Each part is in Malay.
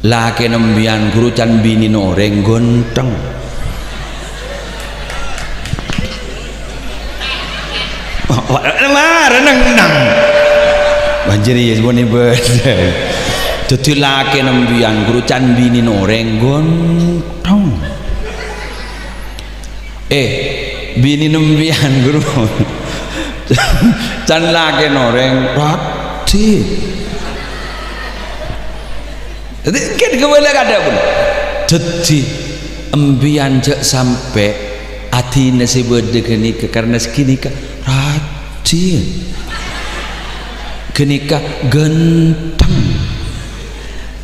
laki nembian guru can bini noreng gonteng renang banjir ya semuanya beda jadi laki nembian guru can bini noreng gonteng bini nembian guru can laki noreng roti jadi kan kembali kada pun jadi embian jak sampai hati nasi berde kenika karena sekinika rajin kenika genteng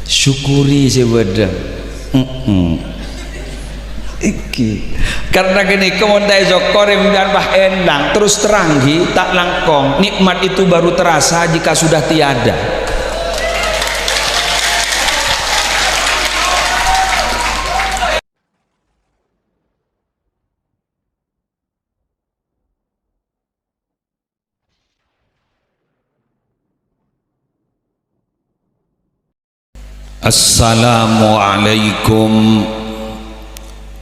syukuri si berde iki karena kenika montai zokor embian bah endang terus teranggi tak langkong nikmat itu baru terasa jika sudah tiada. Assalamualaikum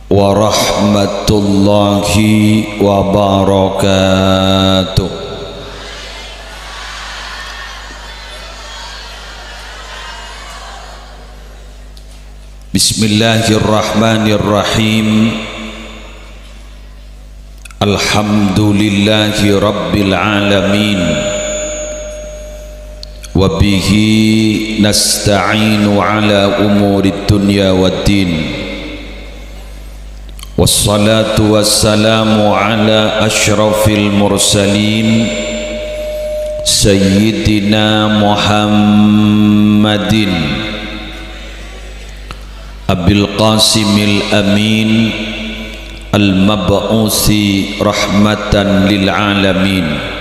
warahmatullahi wabarakatuh. Bismillahirrahmanirrahim. Alhamdulillahi rabbil alamin. Wabihi nasta'inu ala umuri dunya waddin. Wassalatu wassalamu ala ashrafil mursalin Sayyidina Muhammadin Abil Qasimil Amin Al-Mab'usi rahmatan lil alamin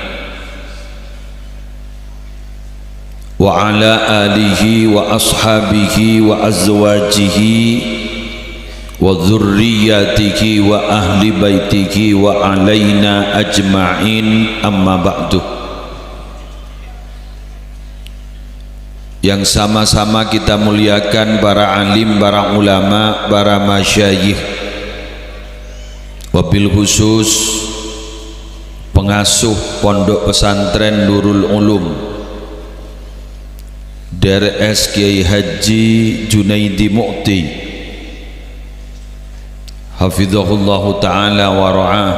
wa ala alihi wa ashabihi wa azwajihi wa dhurriyyatihi wa ahli baitihi wa alaina ajma'in amma ba'du. Yang sama-sama kita muliakan para alim, para ulama, para masyayikh, wabil khusus pengasuh pondok pesantren Nurul Ulum DRS Kiai Haji Junaidi Mu'ti hafizahullahu ta'ala wa ra'ah.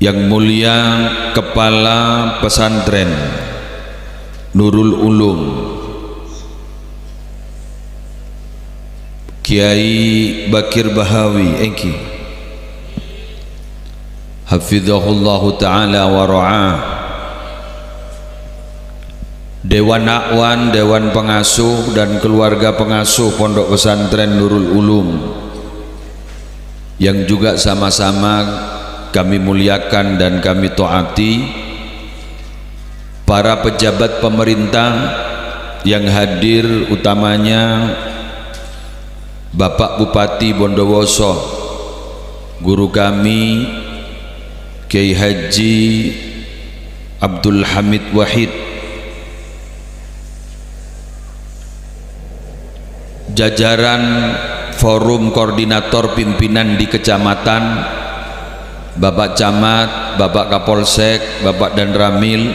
Yang mulia kepala pesantren Nurul Ulum Kiai Bakir Bahawi Eki hafizahullahu ta'ala wa ra'ah. Dewan Akwan, Dewan Pengasuh dan keluarga pengasuh Pondok Pesantren Nurul Ulum yang juga sama-sama kami muliakan dan kami taati, para pejabat pemerintah yang hadir, utamanya Bapak Bupati Bondowoso, guru kami Kiai Haji Abdul Hamid Wahid, jajaran forum koordinator pimpinan di kecamatan, Bapak Camat, Bapak Kapolsek, Bapak Dan Ramil,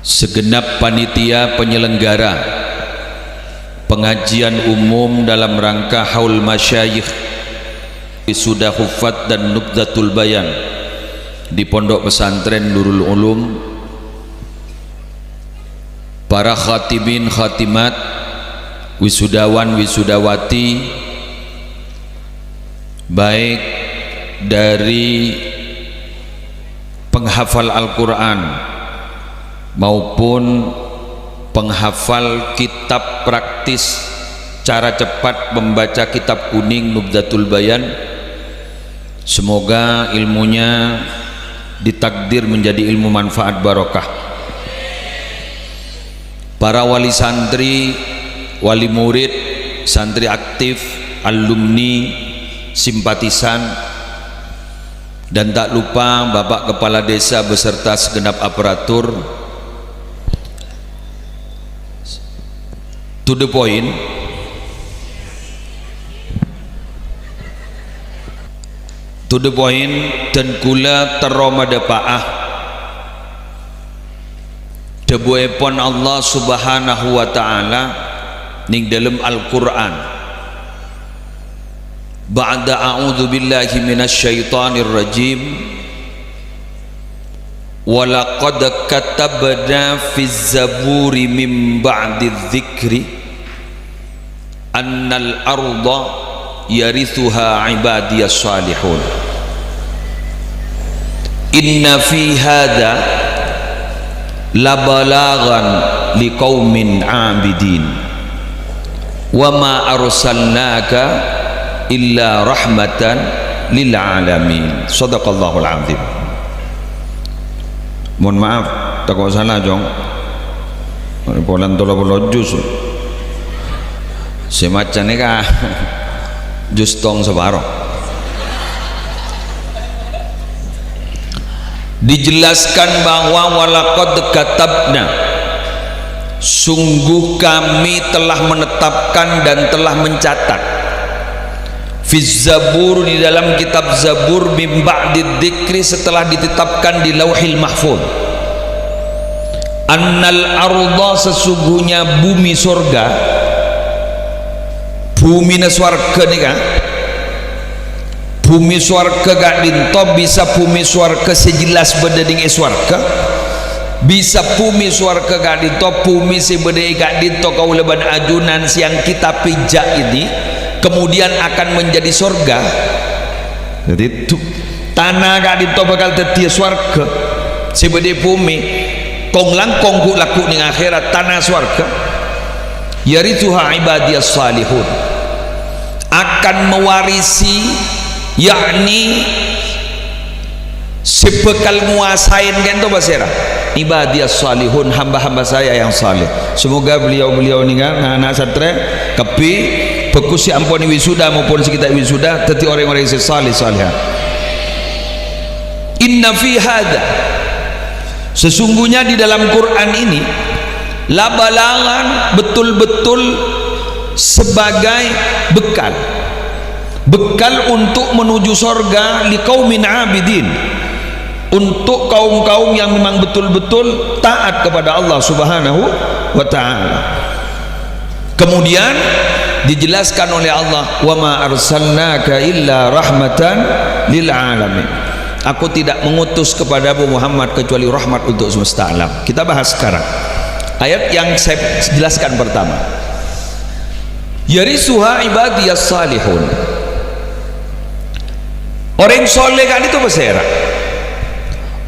segenap panitia penyelenggara pengajian umum dalam rangka haul masyayikh wisuda huffat dan nubdatul bayan di Pondok Pesantren Nurul Ulum, para khatibin khatimat, wisudawan wisudawati, baik dari penghafal Al-Quran maupun penghafal kitab praktis cara cepat membaca kitab kuning Nubdatul Bayan. Semoga ilmunya ditakdir menjadi ilmu manfaat barokah. Para wali santri wali murid, santri aktif, alumni, simpatisan, dan tak lupa Bapak Kepala Desa beserta segenap aparatur. To the point, dan kula teromada paah debuepon Allah Subhanahu wa ta'ala ning dalam Al-Quran. Ba'da a'udzu billahi minasyaitonir rajim, walaqad katabna fiz zaburi min ba'di dzikri annal arda yarithuha ibadiyas salihun. Inna fi hadza labalaghan liqaumin abidin wa ma arsalnaka illa rahmatan lil alamin. Shadaqallahul azim. Mohon maaf takut salah jong. Polan 30 juz semacam ni kah juz tong separuh. Dijelaskan bahwa walaqad katabna, sungguh kami telah menetapkan dan telah mencatat, fiz zabur, di dalam kitab Zabur, min ba'di dzikri, setelah ditetapkan di Lauhil Mahfuz, annal arda, sesungguhnya bumi surga, bumi naswarga ni kan, bumi swarga gak dinto, bisa bumi swarga sejelas bededing swarga, bisa bumi swarga gak dinto, bumi sebedei gak dinto kau leban ajunan siang kita pijak ini kemudian akan menjadi surga. Jadi tanah gak dinto bakal jadi swarga sebedei bumi kong langkong ku laku ning akhirat tanah swarga. Yarithuha ibadiyas salihun, akan mewarisi, yakni sebekal nguasain kan tu basira ibadiyas salihun, hamba-hamba saya yang saleh. Semoga beliau-beliau ni kan anak satre kepi bekus si ampuni wisuda maupun sekitar wisuda teti orang-orang yang saleh salihah. Inna fi hadza, sesungguhnya di dalam Quran ini, labalangan, betul-betul sebagai bekal untuk menuju surga, liqaumin abidin, untuk kaum-kaum yang memang betul-betul taat kepada Allah Subhanahu wa ta'ala. Kemudian dijelaskan oleh Allah, wa ma arsalnaka illa rahmatan lil alamin, aku tidak mengutus kepadamu Muhammad kecuali rahmat untuk semesta alam. Kita bahas sekarang ayat yang saya jelaskan pertama, yarisuha ibadiyas salihun. Orang soleh kan itu bersera,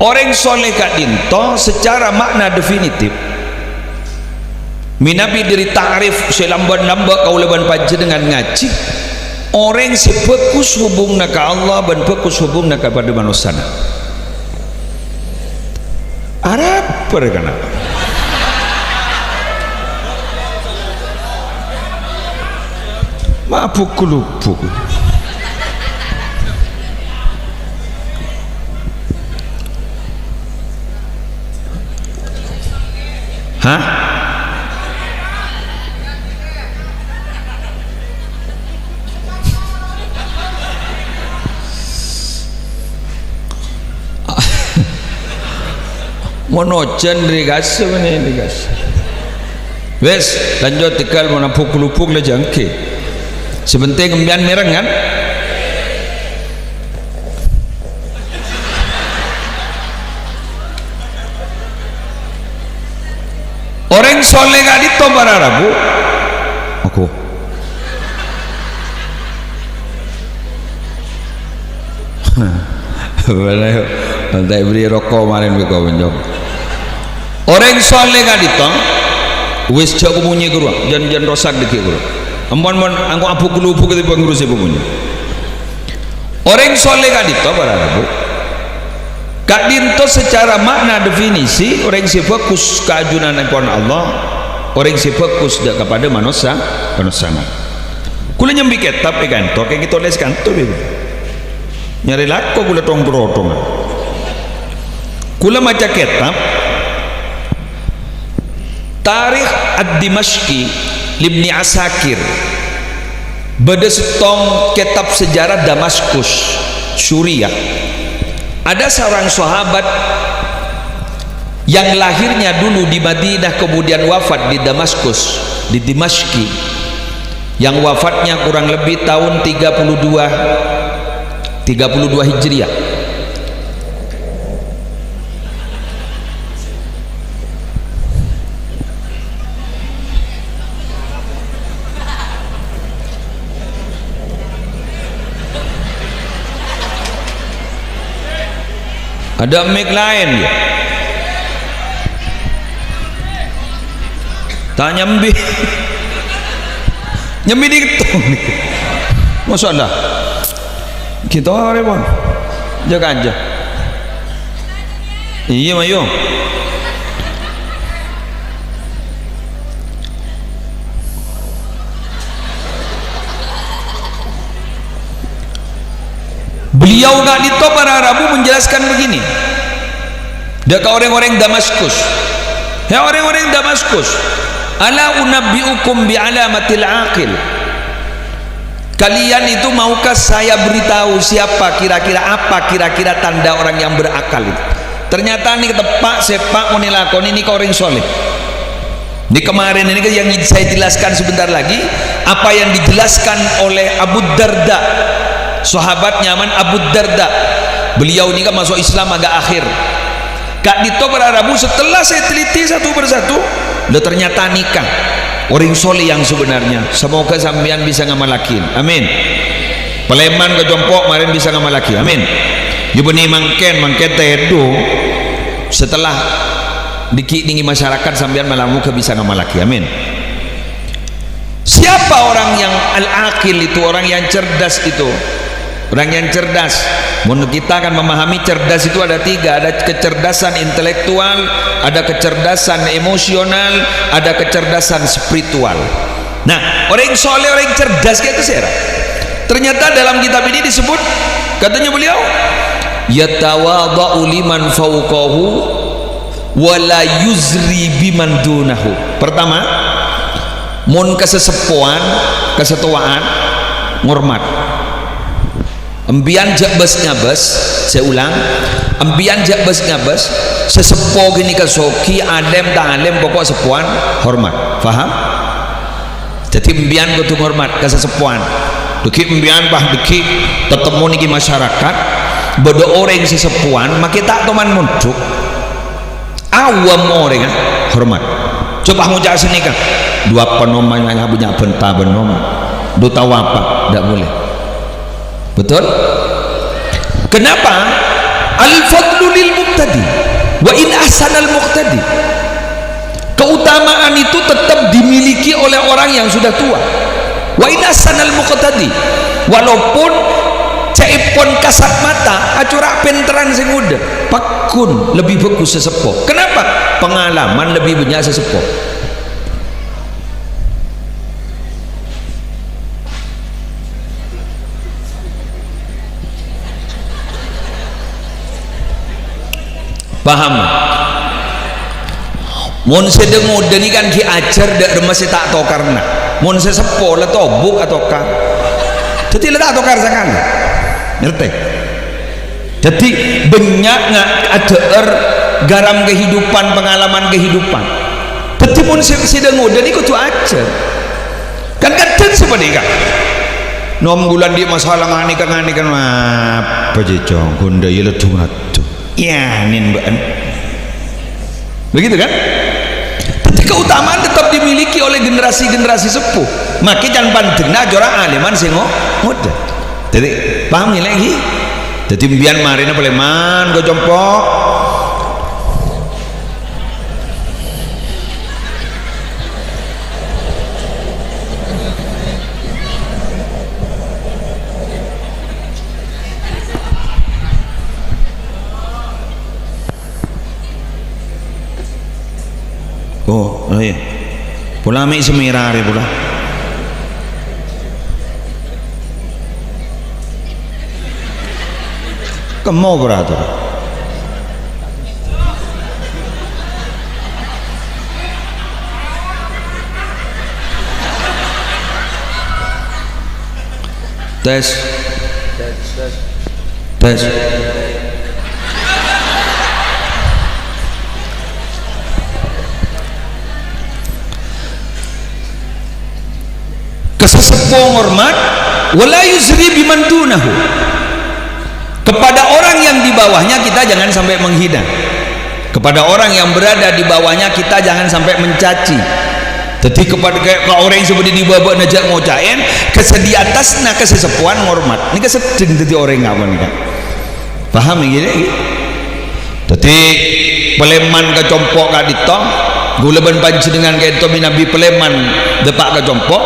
orang soleh kan itu secara makna definitif minabi diri ta'rif selamban-lamba kau leban panca dengan ngaji, orang sepekus hubung nak Allah dan pekus hubung nak kepada manusia. Arab perkana mabuk kulubuk. Hah? Monojen digas ini digas. Wes lanjut tegal mau pukul-pukul le jangke. Sebentar kemudian mereng kan? Orang soleh gak ditobar Arabu aku bantai beri rokok kemarin kau menjawab. Orang soleh gak ditong wis jauh bunyi guru jangan rosak dikit guru ampun angku apu kelupu ke tipe ngurusi bunyi. Orang soleh gak ditobar Arabu gak dinto secara makna definisi, orang si fokus keajunan pon Allah orang si fokus dah kepada manusia sana. Kula nyambi kitab kan to kayak kita les kantor itu nyari lako kula tong berotong kula maca kitab Tarikh Ad-Dimashqi Libni Asakir beda setong kitab sejarah Damaskus Suriah. Ada seorang sahabat yang lahirnya dulu di Madinah kemudian wafat di Damaskus di Dimashqi, yang wafatnya kurang lebih tahun 32 Hijriah. Ada mic lain ya, tak nyambi nyambi dikit masa anda kita orang bang jaga aja iya mayo beliau gak ditop para Arabu menjelaskan begini deka orang-orang Damaskus, ya orang-orang Damaskus, ala unabbiukum bi alamatil aqil, kalian itu maukah saya beritahu siapa kira-kira tanda orang yang berakal itu? Ternyata ini tepak sepak monilakon ini kau orang soleh. Di kemarin ini yang saya jelaskan sebentar lagi apa yang dijelaskan oleh Abu Darda, sahabat nyaman Abu Darda. Beliau ini kan masuk Islam agak akhir. Kak Dito para Arabu setelah saya teliti satu persatu, lo ternyata nikah orang soleh yang sebenarnya. Semoga sampean bisa ngamalakin, amin. Peleman ke Jompok kemarin bisa ngamalakin, amin. Jubani mangken tedo setelah dikiningi masyarakat sampean malamu ke bisa ngamalaki, amin. Siapa orang yang al-aqil itu, orang yang cerdas itu? Orang yang cerdas, menurut kita akan memahami cerdas itu ada tiga, ada kecerdasan intelektual, ada kecerdasan emosional, ada kecerdasan spiritual. Nah, orang soleh, orang cerdas kayak itu ternyata dalam kitab ini disebut, katanya beliau, yatawadha'u liman fawqahu wa la yuzri biman dunahu. Pertama, mun kesesepuan, kesetuaan, ngormat. Embian jabes ngabes, saya ulang, embian jabes ngabes, sesepo gini kesoki, adem tak adem, pokok sepuan, hormat, faham? Jadi embian kudu hormat, kesesepuan. Deki embian bah deki tetemu niki masyarakat, bodo orang sesepuan, maki tak teman muncul, awam orang kan, hormat. Coba ngujak sini kan, dua penomang yang punya benta benom, do tahu apa, tidak boleh. Betul? Kenapa? Al-fadlu lil muqtadi wa in ahsanal muqtadi. Keutamaan itu tetap dimiliki oleh orang yang sudah tua. Wa in ahsanal muqtadi, walaupun caipon kasat mata acurak penteran sing muda pakun lebih bagus sesepuh. Kenapa? Pengalaman lebih banyak sesepuh. Paham? Mun sedengu deni kan diajar dak remes tak tahu karena mun sesepo le tobuk atau kar jadi le tak tahu kar sekali ngerti jadi banyak nggak ada garam kehidupan, pengalaman kehidupan. Jadi mun sedengu deni kudu ajar kan kadang seperti kan 6 bulan di masalah ngani kan apa jejong gonda ya ledung ya nin mbak, begitu kan? Tapi keutamaan tetap dimiliki oleh generasi-generasi sepuh. Maka jangan pandena jora aliman sing ngoda. Jadi paham nih lagi? Jadi mbian marina peleman go jompok. Oh iya. pula amik semirah pula kamu beratur tes kesesepuh hormat wala yusri biman dunahu, kepada orang yang di bawahnya kita jangan sampai menghina, kepada orang yang berada di bawahnya kita jangan sampai mencaci. Jadi kepada orang yang seperti di bawah najak ngocain kesedi atasnya kesesepuan hormat ini kesedeng jadi orang ngawan kan paham gini jadi peleman ke compok kak ditong guleban panci dengan kayak tomi nabi peleman depak ke compok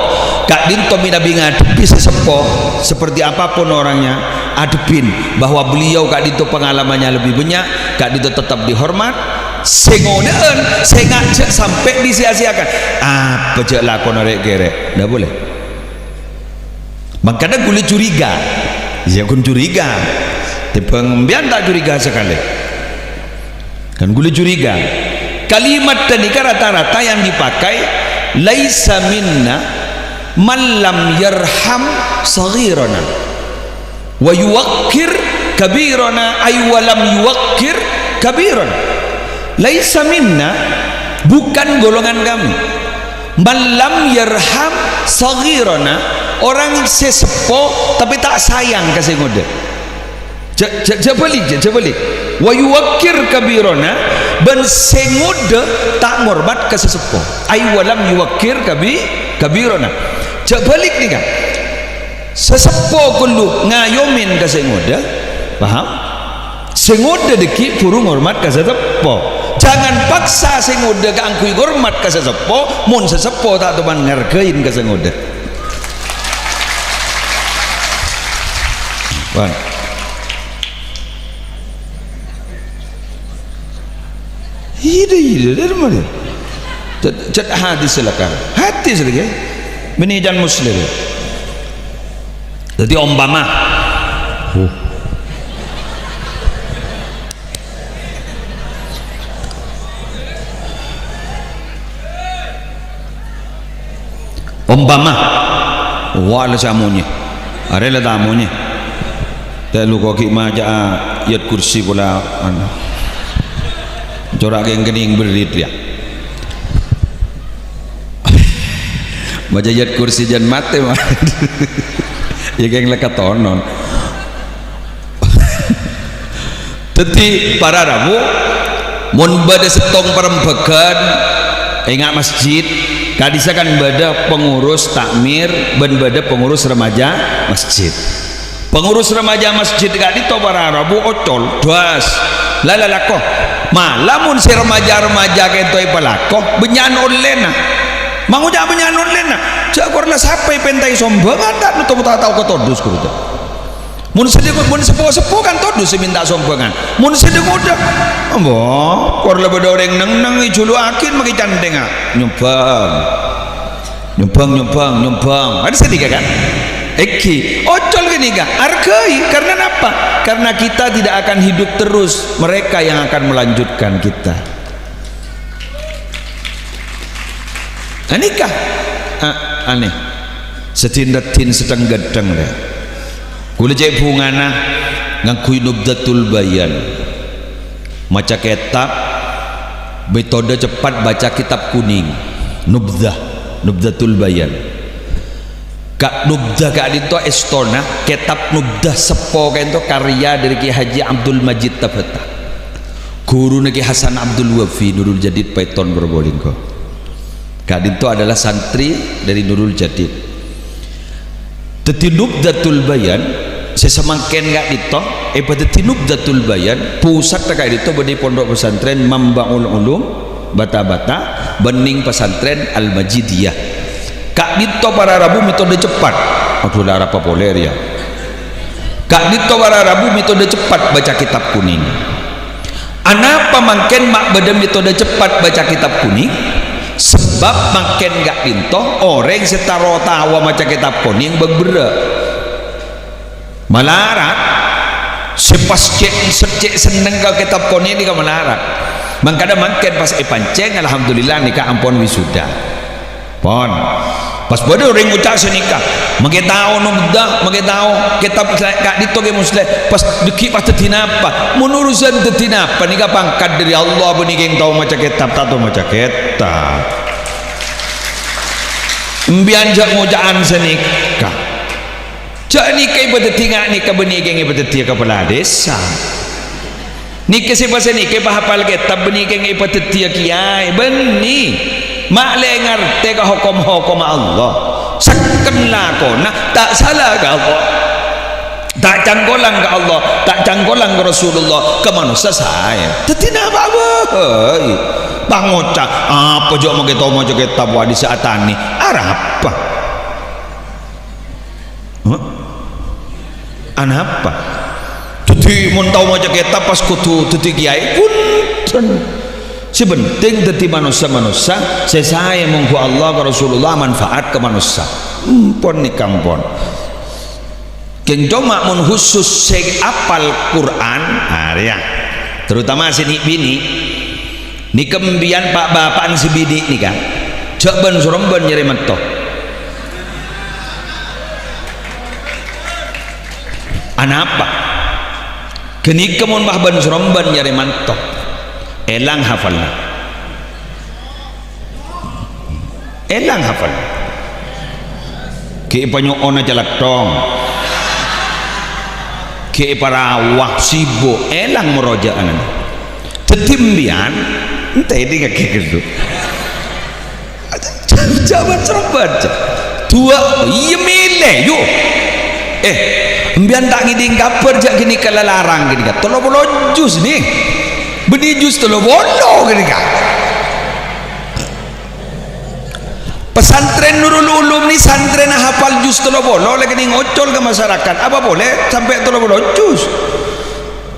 kak dintomi nabi ngadepi sesepuh seperti apapun orangnya adepin bahwa beliau kak dito pengalamannya lebih banyak, kak dito tetap dihormat, sengodean sengajak sampai disia-siakan apa cek lakon orek gerek ndak boleh. Makanya gue curiga ya kun curiga tepengbian tak curiga sekali kan gue curiga kalimat tadi rata-rata yang dipakai laisa minna man lam yarham saghirana wa yuwakkir kabirana ay wa lam yuwakkir kabirana. Laisa minna bukan golongan kami man lam yarham saghirana, orang sesepuh tapi tak sayang kasih ngode jabalik wa yuwakkir kabirana ben sengode tak ngormat ke sesepuh ay wa lam yuwakkir kabirana. Jabalik nih kan sesepuh kullu ngayomin kasih ngode paham sengode deki puru ngormat kasih sesepuh. Jangan paksa sengode ke angkui hormat ke sesepuh mun sesepuh tak teman ngerkein ke sengode Wan ide dari mana cet hati silakan hati silakan benijan muslim jadi umpama wala samunya arela tamunya tak lu koki maja yat kursi pula anu corak yang kening berit ya maja yat kursi jan mate mah ya geng lekat tonon teti para rabu mun bade setong perempegan ingat masjid kadisa kan bada pengurus takmir ben bada pengurus remaja masjid. Pengurus remaja masjid gak dito para rabu ocol duas lalalakoh malamun si remaja-remaja kentoi palakoh benyanon lena manguja benyanon lena cak korla sampai pentai sombongan tak nutup tahu ketodus kuruta mun sepuh kan todus minta sombongan mun sedek udah ambo korla beda orang neng ijulu akin maki candeng nyumbang ada sedikit kan eki ocol gini kan arkai karena apa karena kita tidak akan hidup terus mereka yang akan melanjutkan kita anikah aneh setindatin sedang gedeng deh kula cek bungana ngakui nubdatul bayan maca kitab metode cepat baca kitab kuning nubdatul bayan kak nubda kak itu estona kitab nubda sepo kento karya dari Ki Haji Abdul Majid Tabata guru Ki Hasan Abdul Wafi Nurul Jadid Paiton Probolinggo kak itu adalah santri dari Nurul Jadid teti nubdatul bayan sesemangken gak dito pada nubdatul bayan pusat tak dito badi pondok pesantren Mambaul Ulum bata-bata bening pesantren Al-Majidiyah kak dito para rabu metode cepat aduh lara populer ya kak dito para rabu metode cepat baca kitab kuning anak pamangken mak beda metode cepat baca kitab kuning sebab makin gak dinto orang setaro tawa macam kitab kuning berbera melarat sepas cek seneng ke kitab kuning ni ke melarat mangkada makin pas panceng alhamdulillah nikah ampun wisuda pon pas bodoh orang ucap senikah mage tahu nomdah mage tahu kitab kak dito ke muslim pas deki pas tetinapa mun urusan tetinapa nikah pangkat dari Allah benih geng tahu macam kitab tahu macam kitab mbian jak ngujaan senikah jak nikah ibadah tinggal nikah benih geng ibadah tia kepala desa nikah sebasa nikah hafal kitab benih geng ibadah tia kiai benih mak le ngerti ke hukum-hukum Allah saken lakona tak salah ke Allah tak canggolang ke Allah tak canggolang ke Rasulullah ke manusia saya tetina apa bang ngocak apa jok mau kita mau kitab di saat ini arah apa anak apa jadi mau tahu mau kitab pas kutu teti kiai pun sebenting dadi manusia-manusia saya monggo Allah ke Rasulullah manfaat ke manusia pun ni kampon keng cuma mun khusus sing apal Quran ya terutama sini bini ni kembian pak bapaan si bini ni kan jak ben soromben nyari mentok anak apa kini kemun bah ben soromben nyari mentok elang hafalna elang hafal ke panyo ona jalak tong ke parawah sibo elang merojaan tetimbian entah ini gak gitu jabat serbat dua iya milih yuk mbian tak ngiding kaper jak gini kalalarang gini kan tolong bolo jus nih benih jus tolong bolo gini kan pesantren Nurul Ulum ni santren hafal jus tolong bolo lagi nih ngocol ke masyarakat apa boleh sampai tolong bolo jus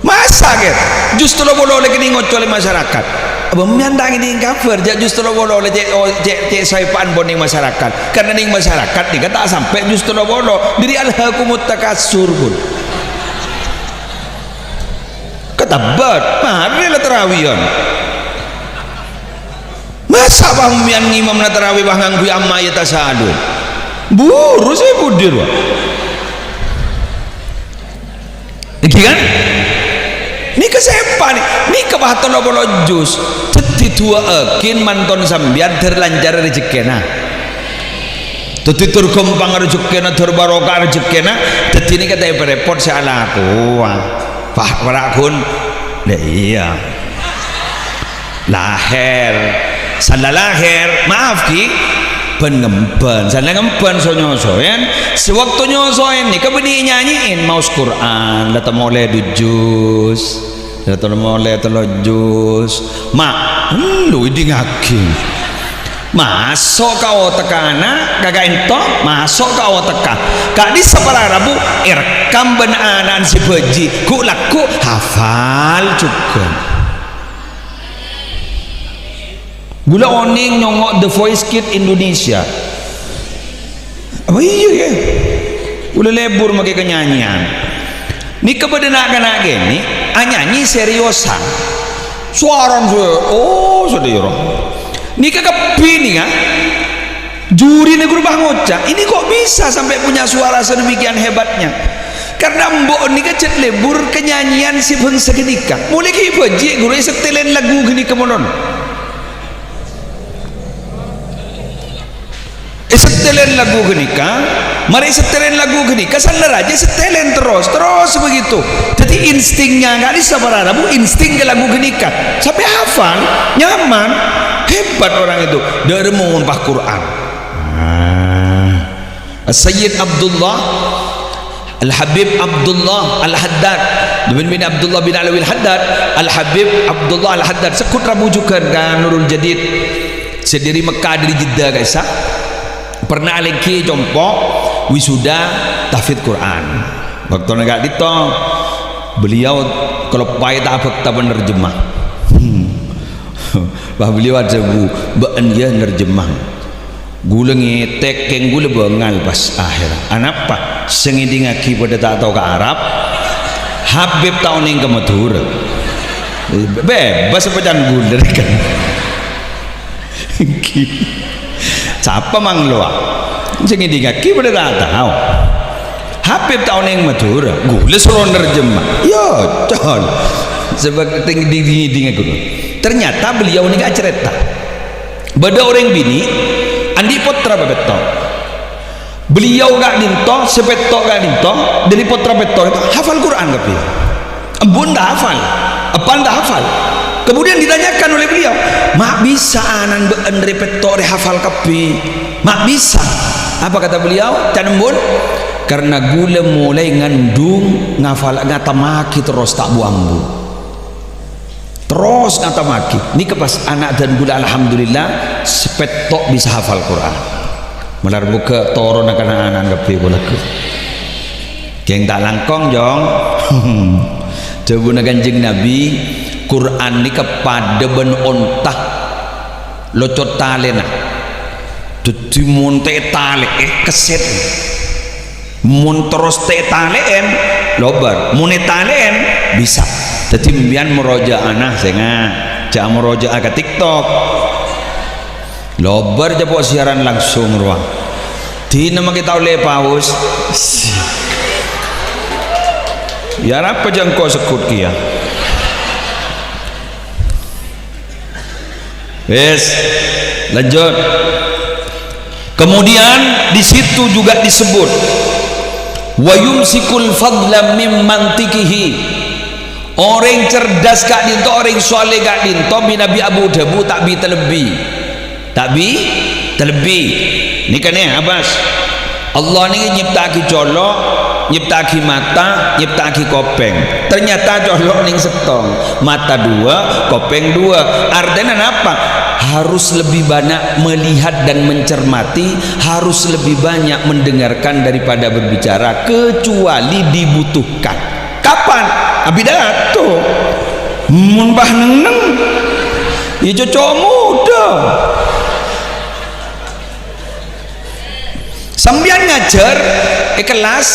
masa gitu jus tolong bolo lagi nih ngocol ke masyarakat apa miandang ini kafir jak jus tolong bolo oleh cek saipaan boning masyarakat karena nih masyarakat nih kata sampai jus tolong bolo diri alhaqumut takasur pun ketabat mari lah terawihan masa bang mian ngimam na tarawih bang nganggu amma ya tasadun buru saya budir wah iki kan ini kesepa nih ini kebahatan lo bolo jus teti tua akin manton sambian terlancar rezekena teti terkembang rezekena terbarokah rezekena teti ini kata repot salah aku pak warakun iya lahir salah lahir maaf ki pengemban salah ngemban so nyosoyan sewaktu nyosoyan nih kebeni nyanyiin maus Quran datang mulai dujus datang mulai telojus mak lu ini ngakim masuk kau tekana kagak ento masuk kau teka kak di sebelah rabu rekam benanan si beji ku laku hafal cukup gula oning nyongok The Voice Kid Indonesia apa iya ya gula lebur makai kenyanyian ni kebedenakan lagi ni nyanyi seriosan suara oh saudara ni kakak bini kan juri negeri bah ngocak ini kok bisa sampai punya suara sedemikian hebatnya karena mbok ni kecet lebur kenyanyian si bangsa ketika boleh ki beji guru setelan lagu gini kemonon setelan lagu genika mari setelan lagu genika salah aja setelan terus begitu jadi instingnya nggak bisa berarabu insting ke lagu genika sampai hafal nyaman hebat orang itu dari mengumpah Quran Sayyid Abdullah Al-Habib Abdullah Al-Haddad bin Abdullah bin Alawi Al-Haddad Al-Habib Abdullah Al-Haddad sekut ramujukan kan Nurul Jadid sediri Mekah dari Jeddah guys pernah lagi compok wisuda tahfidz Quran waktu negak dito beliau kalau pahit tak penerjemah bah beliau ada bu baan ya nerjemah gula ngetek keng gula bengal pas akhir anapa sengiding aki pada tak tahu ke Arab Habib tahun yang ke Madura bebas pecahan gula kan siapa mang lo sengiding aki pada tak tahu Habib tahun yang Madura gula suruh nerjemah ya col sebab tinggi aku ternyata beliau ini gak cerita beda orang bini andi potra bebetok beliau gak dinto sepetok gak dinto dari potra betok itu hafal Quran tapi embun dah hafal apa dah hafal kemudian ditanyakan oleh beliau mak bisa anan beandre petok hafal kapi mak bisa apa kata beliau can embun karena gula mulai ngandung ngafal ngatamaki terus tak buambu terus ngatamaki ini kepas anak dan gula alhamdulillah sepetok bisa hafal Quran melar buka toron anak-anak kepi boleh ke yang tak langkong jong coba Kanjeng Nabi Quran ni kepada ben ontah locot talena jadi monte tale keset mun terus talen lobar mun talen bisa jadi mbian meroja anak senga jangan meroja ke TikTok lobar jepok siaran langsung ruang di nama kita oleh paus ya apa jangkau sekut kia yes lanjut kemudian di situ juga disebut wa yumsikul fadla mim mantikihi orang cerdas kak dinto orang soleh kak dinto binabi Abu Dhabu tak bi terlebih ni kan ya Abbas Allah ni nyiptaki colok nyiptaki mata nyiptaki kopeng ternyata colok ning setong mata dua kopeng dua artinya apa harus lebih banyak melihat dan mencermati harus lebih banyak mendengarkan daripada berbicara kecuali dibutuhkan kapan abidato mbah neng ya cocok muda sambian ngajar kelas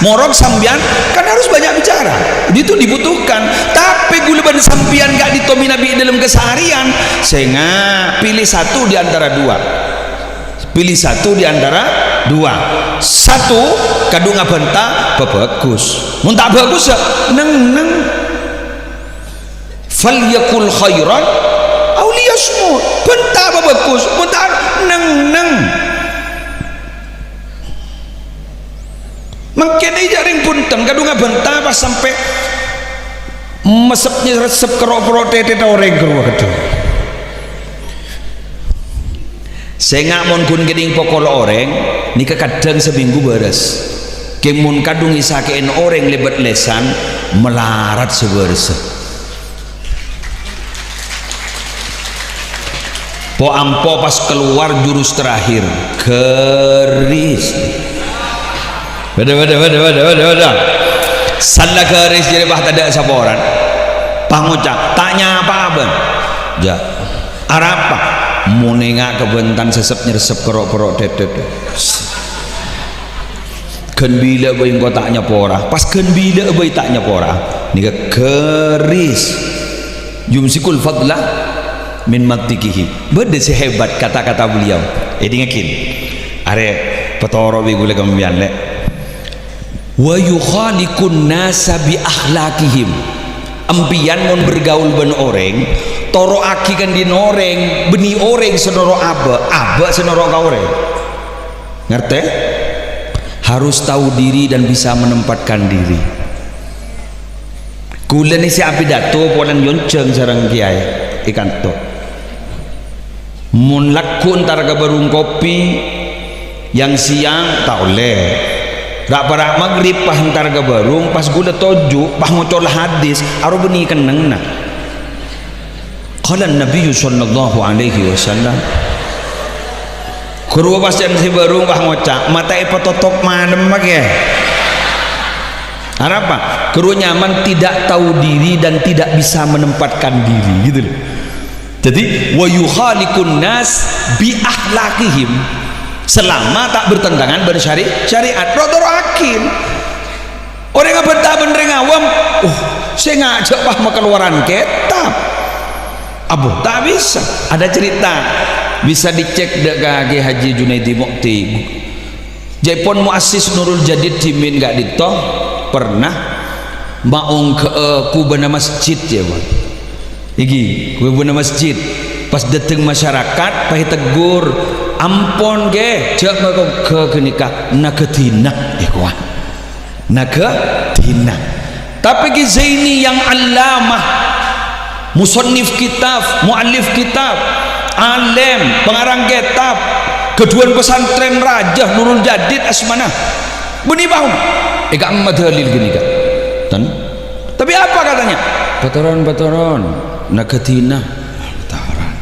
morok sambian kan harus banyak bicara itu dibutuhkan tapi gulaban sambian gak ditomi Nabi dalam keseharian sehingga pilih satu di antara dua satu kadung ngabenta bagus mun tak bagus ya neng fal yakul khairan aw liyasmut benta bagus mun tak neng makin jaring punten kadung ngabenta pas sampai mesepnya resep kerok tete orang kerwa kedua saya mon kun geding pokol orang ni kadang seminggu beres kemun kadung isakein orang lebat lesan melarat seberse po ampo pas keluar jurus terakhir keris wadah salah keris jadi bah tak ada saporan pangucap tanya apa ja arapa munenga kebentan sesep nyeresep kerok tetet kan bila bayi kau tak nyapora pas kan bila bayi tak nyapora ni keris yumsikul fadla min matikihi beda sehebat kata-kata beliau dengakin are petoro bi gule kambian le wa yukhalikun nasa bi akhlakihim ampian mon bergaul ben orang toro aki kan di noreng beni orang senoro aba senoro ka orang ngerti harus tahu diri dan bisa menempatkan diri kula ni si apidato polan yonceng sareng kiai ikan to mun laku ntar gabarung kopi yang siang tak oleh rak para maghrib pas ntar gabarung pas gula toju pas ngocol hadis aro beni keneng na qala Nabi sallallahu alaihi wasallam kurwa pas jan si barung pas ngocak mata ipatotok manem make apa kurwa nyaman tidak tahu diri dan tidak bisa menempatkan diri gitu loh Jadi wa yukhaliqun nas bi akhlaqihim, selama tak bertentangan pada syariat. Rotor akil orang yang betah bener awam, saya ngajak pah keluaran kitab abu tak bisa. Ada cerita bisa dicek dekat Haji Junaidi Mukti Jaipon muassis Nurul Jadid Jimin gak ditoh pernah maung ke kubana masjid ya bang iki kubana masjid pas dateng masyarakat pahi tegur ampon ge jak ke kenikah nagatina ikhwan nagatina. Tapi ki Zaini yang allamah musannif kitab muallif kitab alim pengarang kitab keduan pesantren Raja Nurul Jadid Asmana beni bahun eka emmat dalil gini kan tan. Tapi apa katanya batoron nagatina batoron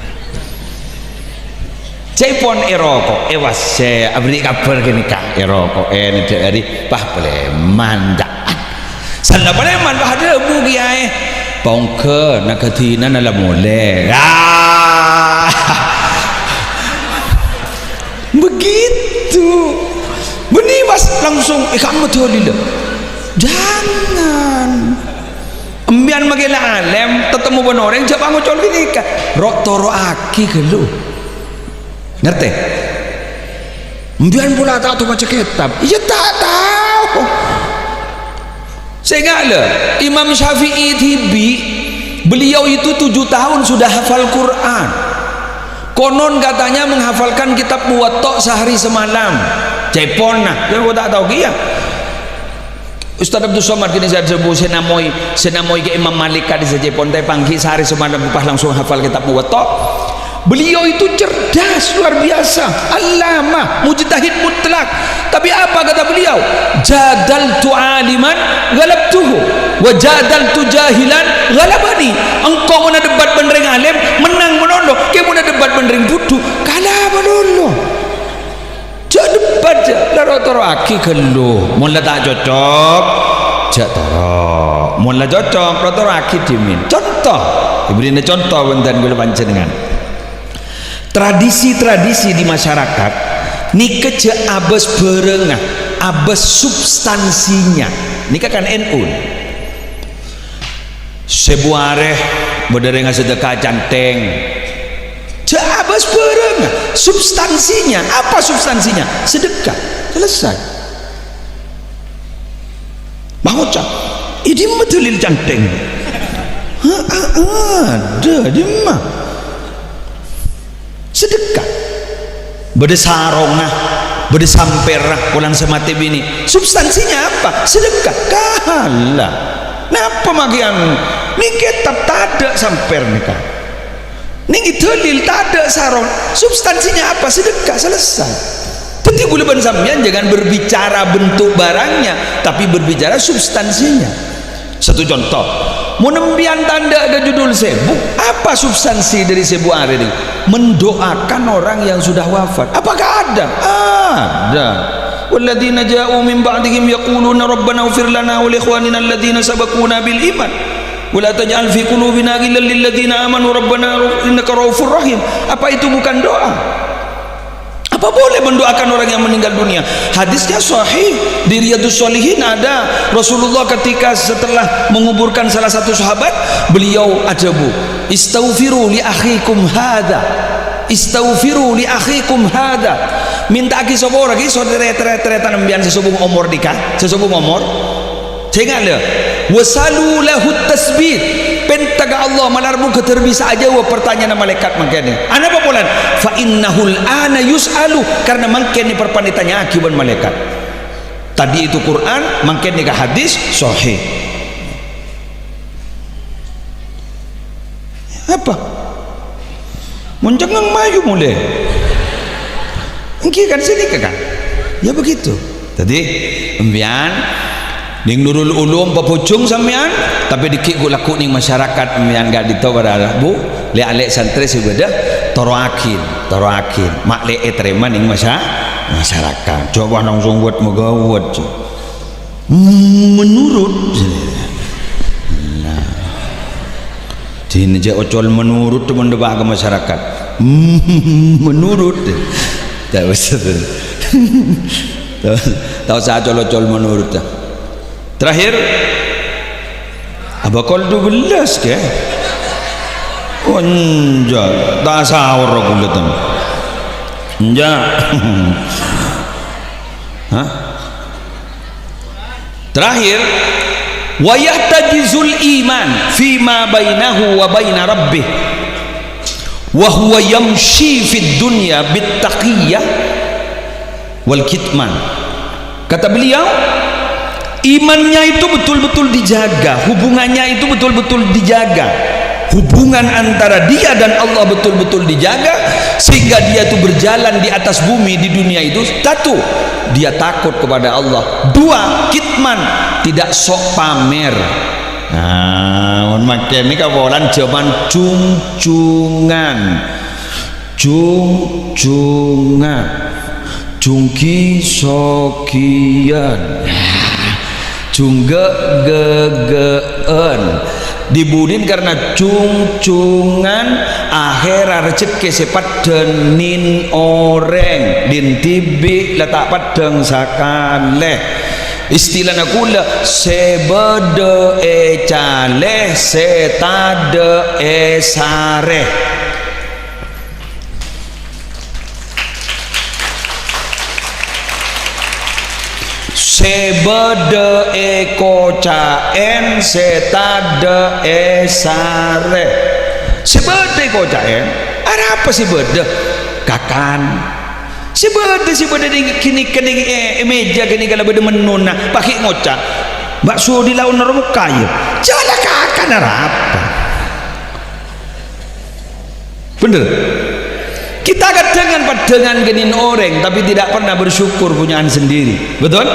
Jaipon eroko ewas saya abri kabar gini kan eroko ini dari pah Palembang sana Palembang pah ada bu kiai pongke nagatina nala mole begitu beniwas langsung kamu dalil jangan embian magila alem tetemu benoreng japa ngocol gini kan rok toro aki gelu ngerti embian pula tak tahu baca kitab iya tak tahu saya nggak le Imam Syafi'i Tibi beliau itu 7 tahun sudah hafal Quran. Konon katanya menghafalkan kitab Muwatta sehari semalam. Jaipon nah, saya tak tahu dia. Ustaz Abdul Somad kini saya sebut senamoi ke Imam Malik kadi saja Jaipon teh panggi sehari semalam pas langsung hafal kitab Muwatta. Beliau itu cerdas luar biasa, allamah, mujtahid mutlak. Tapi apa kata beliau? Jadaltu aliman ghalabtuhu wa jadaltu jahilan ghalabani. Engkau mana debat benereng alim menang menolong, ke mana debat benereng bodoh kalah menolong. Jak debat je larotoro aki gelo mula tak cocok jak toro mula cocok larotoro aki dimin. Contoh diberi contoh benten gula panjenengan tradisi-tradisi di masyarakat nikah je abes berengah abes substansinya nikah kan NU sebuareh berderengah sedekah canteng je abes berengah substansinya apa substansinya sedekah selesai mau cak ini medulil canteng ada di mah sedekah bede sarongah bede samperah pulang semati bini substansinya apa sedekah kalah napa magian ni kitab tak ada samper nikah ni dalil tak ada sarong substansinya apa sedekah selesai. Jadi bulan sampean jangan berbicara bentuk barangnya tapi berbicara substansinya. Satu contoh menembian tanda ada judul sebu apa substansi dari sebu hari ini mendoakan orang yang sudah wafat. Apakah ada? Ada. Walladzina ja'u min ba'dihim yaquluna rabbana ighfir lana wa li ikhwanina alladzina sabaquna bil iman wa la taj'al fi qulubina ghillan lil ladzina amanu rabbana innaka raufur rahim. Apa itu bukan doa? Apa boleh mendoakan orang yang meninggal dunia? Hadisnya sahih di Riyadhus Shalihin ada Rasulullah ketika setelah menguburkan salah satu sahabat beliau ajabu istaghfiru li akhikum hadza istaghfiru li akhikum hadza minta ki sapa lagi saudara-saudara nembian sesubung umur nikah sesubung umur jangan le wasalu lahu tasbih pentaga Allah malarmu keterbisa aja wa pertanyaan malaikat makanya ana apa polan fa innahul ana yusalu karena mangken ni perpanitanya akiban malaikat tadi itu Quran mangken ni hadis sahih apa munjangang maju mulai engki kan sini kan ya begitu tadi embian ning Nurul Ulum papujung sampean tapi dikik gua laku ning masyarakat yang gak ditahu pada bu le alek santri sebeda toro akin mak le terima ning masyarakat coba langsung buat megawat menurut nah sini je ocol menurut teman debak ke masyarakat menurut tak usah tahu saya ocol menurut terakhir abakol 12 ke onja tak sahur aku lihat onja terakhir wa yahtajizul iman fima bainahu wa baina rabbih wa huwa yamshi fid dunya bittaqiyah wal kitman. Kata beliau, imannya itu betul-betul dijaga, hubungannya itu betul-betul dijaga, hubungan antara dia dan Allah betul-betul dijaga, sehingga dia itu berjalan di atas bumi di dunia itu. Satu, dia takut kepada Allah. Dua, kitman, tidak sok pamer. Nah, makin ini kawalan zaman cungcungan, cungki sokian, cunggegegeen, dibudin karena cungcungan akhir rezeki sepat denin oreng din tibi letak padeng sakaleh. Istilahnya kula sebede caleh setade sareh. Sebede kocaen setade sare. Sebede kocaen ada apa sebede kakan sebede kini meja kini kalau bede menuna pakai ngocak bakso di laun orang kayu jala kakan ada apa bener. Kita kadang dengan genin orang tapi tidak pernah bersyukur punyaan sendiri, betul?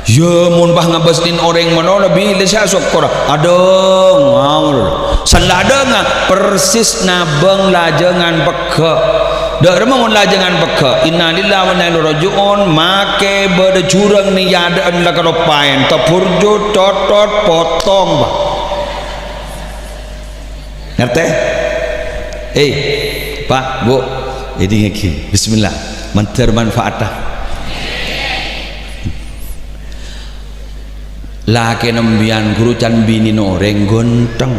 Ya mun bah ngabesin orang mana lebih lesya syukur. Adeng ngawur. Salah dengar persis nabeng lajengan peke. Dak remon lajengan peke. Innalillahi wa inna ilaihi rajiun make bede curang ni yadaan la karopain tepurjo totot potong bah. Ngerti? Pak, Bu, ini ngeki. Bismillah. Manfaatah. Laki nembian guru can bini noreng gonteng.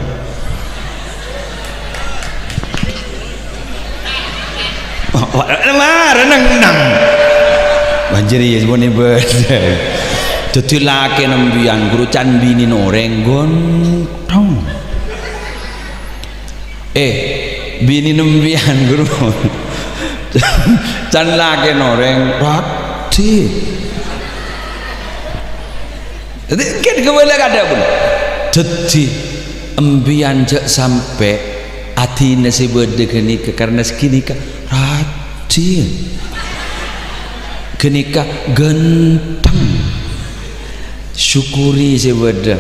Renang. Banjir ya seboni berde. Jadi laki nembian guru can bini noreng gonteng. Bini nembian guru can laki noreng rati. Jadi kan kembali ada pun. Jadi embian cek sampai hati nasi berde kenika karena sekinika rati. Kenika genteng. Syukuri si berde.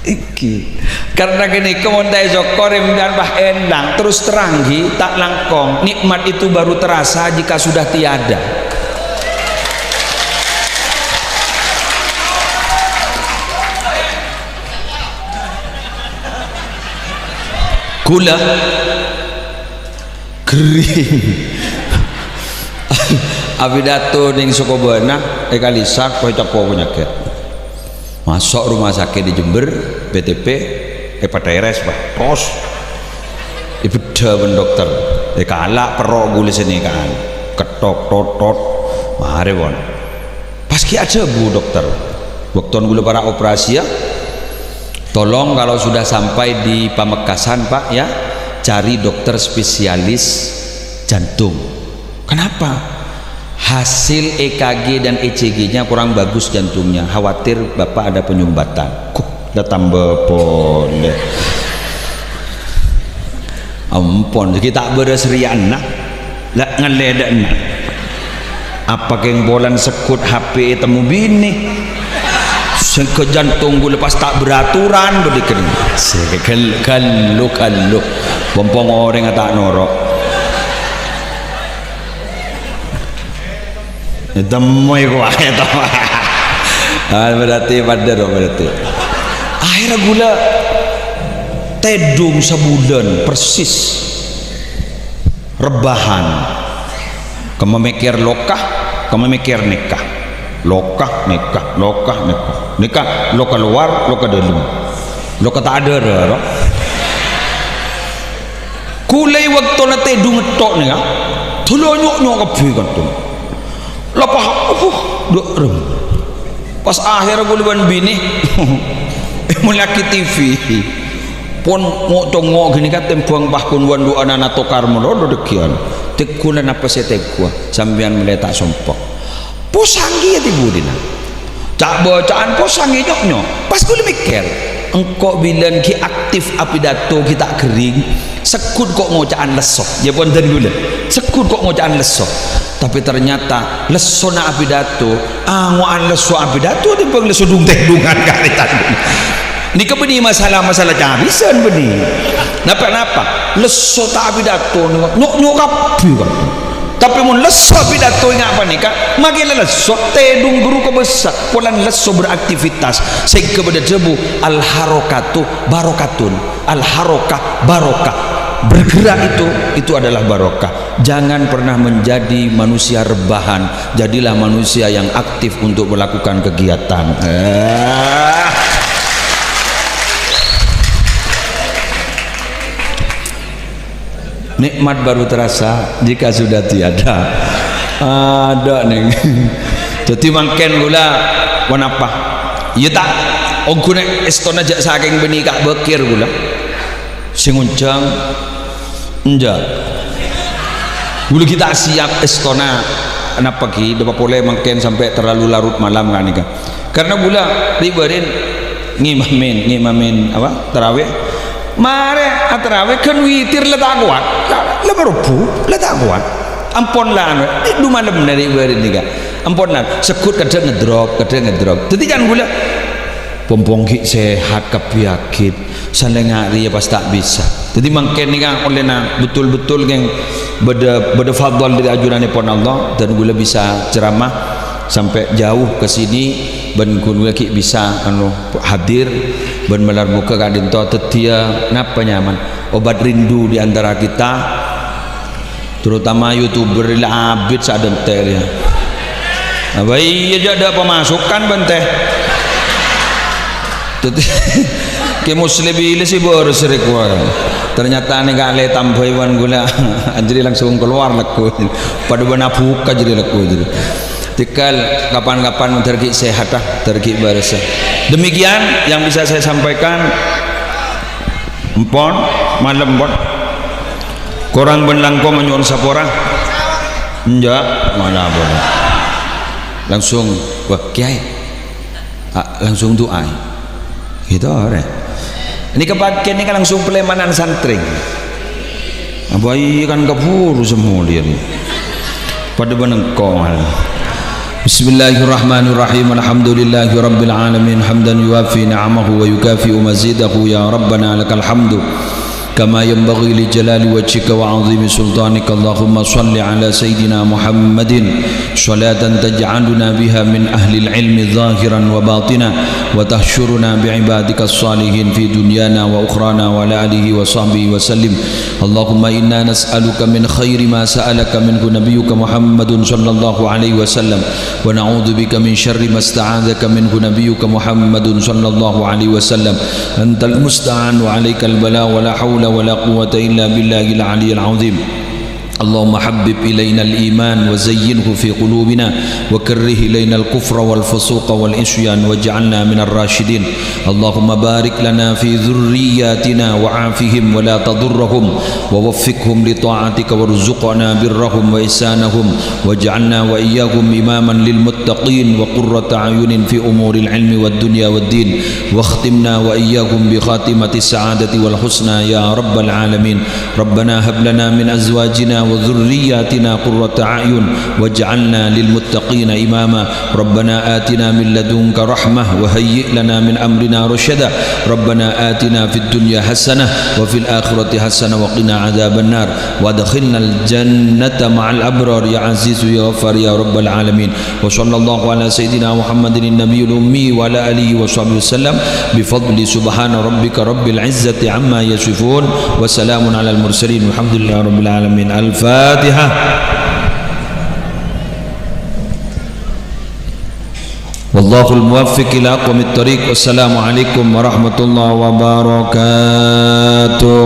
Iki karena gini kemontai zokor yang bah endang terus teranggi tak langkong nikmat itu baru terasa jika sudah tiada. Gula kering abidato ning Sukobana ekalisak koy capo penyakit masuk rumah sakit di Jember BTP hepatitis Pak tos ibeda ben dokter kalak perok gule sini kan ketok totot mare won pas ki aja Bu dokter waktu gule para operasi ya tolong kalau sudah sampai di Pamekasan Pak ya cari dokter spesialis jantung. Kenapa? Hasil EKG dan ECG nya kurang bagus jantungnya, khawatir Bapak ada penyumbatan. Kok udah tambah boleh ampun kita beres riana lah ngeledek nak apa keng bolan sekut HP temu bini ke jantung gue lepas tak beraturan berikan kalau pompong orang tak norok temoy gua itu berarti pada berarti akhirnya gula tedung sebulan persis rebahan kamu mikir lokah kamu mikir nikah lokah nikah lokah nikah nikah lokah luar lokah dalam lokah tak ada dah kulai waktu na tedung tok ni ya tulonyok-nyok kabeh kan tu lepas duk rem pas akhir guluan bini mulaki TV pun mau tongok gini kan tempuang bahkun wan dua anak tokar mulu dekian tekulan apa saya tekua sambian meletak sompok posanggi ya tibu dina cak bacaan posanggi nyok pas gue mikir engkau bilang ki aktif apidato kita kering sekut kok ngocaan lesok ya pun dan gula sekut kok ngocaan lesok tapi ternyata lesona apidato ngoan leso apidato di pang leso dung tedungan kali tadi ni kebeni masalah-masalah cabisan beni napa leso tak apidato nyok kapi kan tapi mun leso apidato ingat apa ni kak makin leso tedung guru kebesar pulang leso beraktivitas sehingga pada debu al harokatu barokatun al harokah barokah bergerak itu adalah barokah. Jangan pernah menjadi manusia rebahan, jadilah manusia yang aktif untuk melakukan kegiatan. Nikmat baru terasa jika sudah tiada. Ada nih. Jadi makin gula kenapa? Ya tak. Ogune estona jak saking beni kak bekir gula. Sing uncang enja. Gula kita siap estona kenapa ki dapat boleh makin sampai terlalu larut malam kan ika. Karena gula ribarin ngimamin apa? Tarawih. Mare tarawih kan witir la tak kuat. La barupu la tak kuat. Ampun lah du malam dari ribarin nika. Ampun lah sekut kadang ngedrop. Jadi jangan gula pompongki sehat kepiakit saling hari ya pas tak bisa jadi makin ni kan oleh na betul-betul yang beda fadl dari ajuran pun Allah dan gula bisa ceramah sampai jauh ke sini ben gula ki bisa anu hadir ben melar muka kadin to tetia napa nyaman obat rindu di antara kita terutama youtuber la abid sadentel ya apa iya ada pemasukan benteh ke muslim ini sih baru serik ternyata nih kali tambaiwan gula jadi langsung keluar laku pada benar buka jadi laku jadi tikal kapan-kapan terki sehat terki barasa demikian yang bisa saya sampaikan empon malam pon korang benlangko menyuruh sapora enggak mana boleh langsung wah kiai langsung doa gitu orang ini kepakian ini kan langsung pelemanan santri abai kan kabur semua dia pada benengkong Bismillahirrahmanirrahim alhamdulillahi rabbil alamin hamdan yuafi ni'amahu wa yukafi'u mazidahu ya rabbana lakal hamdu كما ينبغي لجلال وجهك وعظيم سلطانك اللهم صل على سيدنا محمد صلاة تجعلنا بها من أهل العلم ظاهرا وباطنا وتحشرنا بعبادك الصالحين في دنيانا وأخرانا وعلى آله وصحبه وسلم اللهم إنا نسألك من خير ما سألك منه نبيك محمد صلى الله عليه وسلم ونعوذ بك من شر ما استعاذك منه نبيك محمد صلى الله عليه وسلم أنت المستعان وعليك البلاء ولا حول ولا قوة إلا بالله العلي العظيم اللهم حبب إلينا الإيمان وزينه في قلوبنا وكره إلينا الكفر والفسوق والعصيان واجعلنا من الراشدين اللهم بارك لنا في ذرياتنا وعافهم ولا تضرهم ووفقهم لطاعتك وارزقنا برهم وإحسانهم واجعلنا وإياهم إماما للمتقين وقرة أعين في أمور العلم والدنيا والدين واختمنا وإياهم بخاتمة السعادة والحسنى يا رب العالمين ربنا هب لنا من أزواجنا وذرياتنا قرة أعين واجعلنا للمتقين إماما ربنا آتنا من لدنك رحمة وهيئ لنا من أمرنا رشدا ربنا آتنا في الدنيا حسنة وفي الآخرة حسنة وقنا عذاب النار وادخلنا الجنة مع الأبرار يا عزيز يا غفار يا رب العالمين وصلى الله على سيدنا محمد النبي الأمي وعلى آله وصحبه وسلم بفضل سبحان ربك رب العزة عما يصفون وسلام على المرسلين والحمد لله رب العالمين. الفاتحة. والله الموفق إلى أقوم الطريق والسلام عليكم ورحمة الله وبركاته.